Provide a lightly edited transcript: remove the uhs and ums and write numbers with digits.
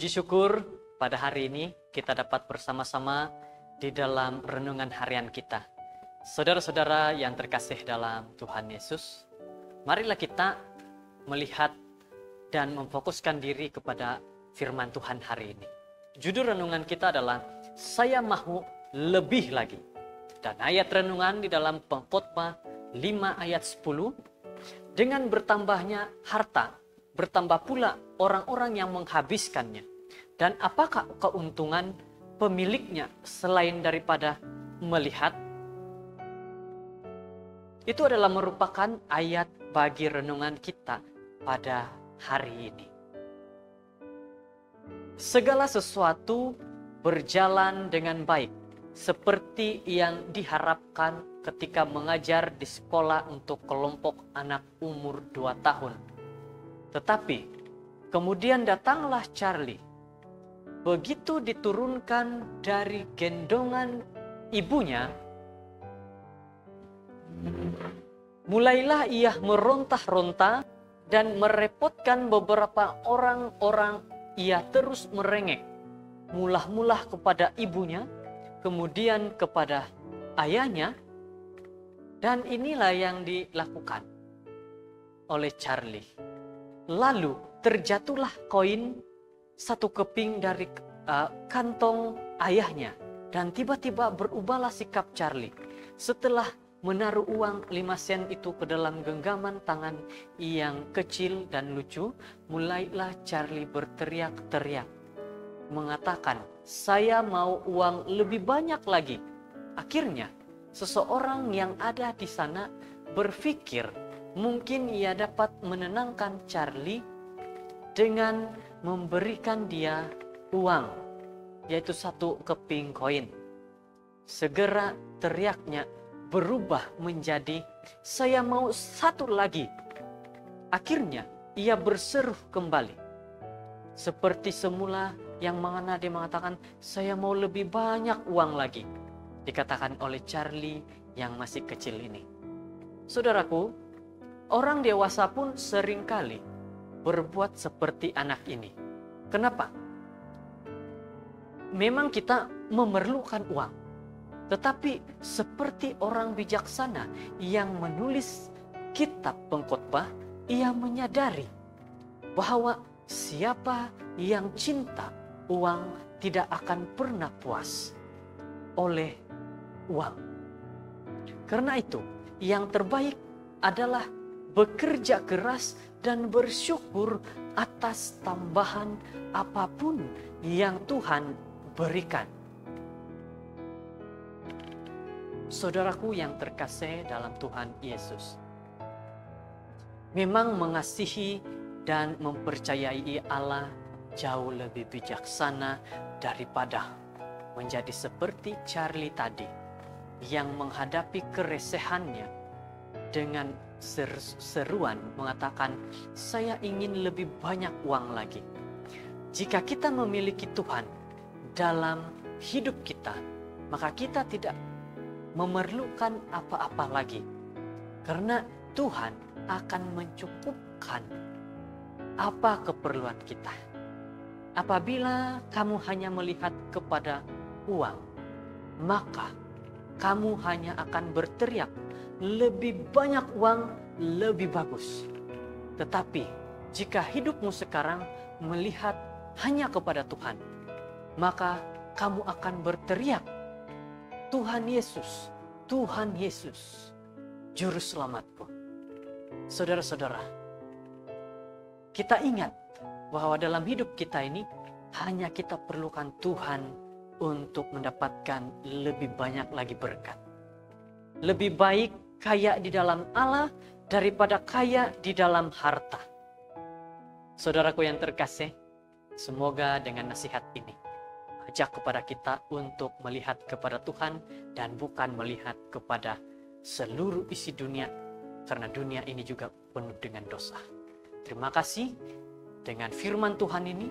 Puji syukur pada hari ini kita dapat bersama-sama di dalam renungan harian kita. Saudara-saudara yang terkasih dalam Tuhan Yesus, marilah kita melihat dan memfokuskan diri kepada firman Tuhan hari ini. Judul renungan kita adalah Saya Mahu Lebih Lagi. Dan ayat renungan di dalam Pengkhotbah 5 ayat 10, dengan bertambahnya harta, bertambah pula orang-orang yang menghabiskannya. Dan apakah keuntungan pemiliknya selain daripada melihat? Itu adalah merupakan ayat bagi renungan kita pada hari ini. Segala sesuatu berjalan dengan baik, seperti yang diharapkan ketika mengajar di sekolah untuk kelompok anak umur 2 tahun. Tetapi kemudian datanglah Charlie. Begitu diturunkan dari gendongan ibunya, mulailah ia meronta-ronta dan merepotkan beberapa orang-orang. Ia terus merengek, mula-mula kepada ibunya, kemudian kepada ayahnya, dan inilah yang dilakukan oleh Charlie. Lalu terjatuhlah koin 1 keping dari kantong ayahnya, dan tiba-tiba berubahlah sikap Charlie. Setelah menaruh uang 5 sen itu ke dalam genggaman tangan yang kecil dan lucu, mulailah Charlie berteriak-teriak, mengatakan, "Saya mau uang lebih banyak lagi." Akhirnya, seseorang yang ada di sana berpikir mungkin ia dapat menenangkan Charlie dengan memberikan dia uang, yaitu 1 keping koin. Segera teriaknya berubah menjadi, "Saya mau 1 lagi." Akhirnya ia berseru kembali. Seperti semula yang mana dia mengatakan, "Saya mau lebih banyak uang lagi." Dikatakan oleh Charlie yang masih kecil ini. Saudaraku, orang dewasa pun seringkali berbuat seperti anak ini. Kenapa? Memang kita memerlukan uang. Tetapi seperti orang bijaksana yang menulis kitab Pengkhotbah, ia menyadari bahwa siapa yang cinta uang tidak akan pernah puas oleh uang. Karena itu, yang terbaik adalah bekerja keras dan bersyukur atas tambahan apapun yang Tuhan berikan. Saudaraku yang terkasih dalam Tuhan Yesus, memang mengasihi dan mempercayai Allah jauh lebih bijaksana daripada menjadi seperti Charlie tadi yang menghadapi keresahannya dengan seruan mengatakan, "Saya ingin lebih banyak uang lagi." Jika kita memiliki Tuhan dalam hidup kita, maka kita tidak memerlukan apa-apa lagi, karena Tuhan akan mencukupkan apa keperluan kita. Apabila kamu hanya melihat kepada uang, maka kamu hanya akan berteriak, "Lebih banyak uang, lebih bagus." Tetapi jika hidupmu sekarang melihat hanya kepada Tuhan, maka kamu akan berteriak, "Tuhan Yesus, Tuhan Yesus, Juru Selamatku." Saudara-saudara, kita ingat bahwa dalam hidup kita ini hanya kita perlukan Tuhan untuk mendapatkan lebih banyak lagi berkat. Lebih baik kaya di dalam Allah daripada kaya di dalam harta. Saudaraku yang terkasih, semoga dengan nasihat ini ajak kepada kita untuk melihat kepada Tuhan dan bukan melihat kepada seluruh isi dunia, karena dunia ini juga penuh dengan dosa. Terima kasih. Dengan firman Tuhan ini